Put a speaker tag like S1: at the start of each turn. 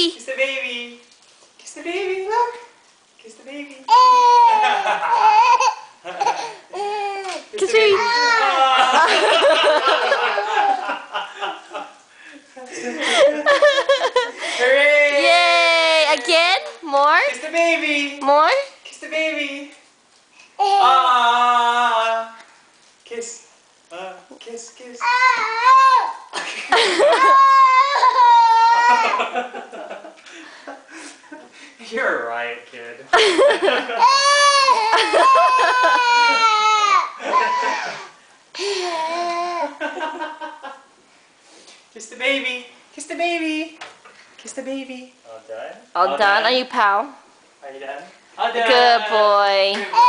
S1: baby.
S2: Kiss the baby. Kiss the baby. Look. Kiss the baby.
S1: Kiss baby.
S2: Hooray!
S1: Yay! Again? More?
S2: Kiss the baby.
S1: More?
S2: Kiss the baby. Ah. Kiss. Kiss. Kiss. You're right, kid. Kiss the baby. Kiss the baby. Kiss the baby. All done?
S1: All done? Are you pal?
S2: Are you done? All done.
S1: Good boy.
S2: Good boy.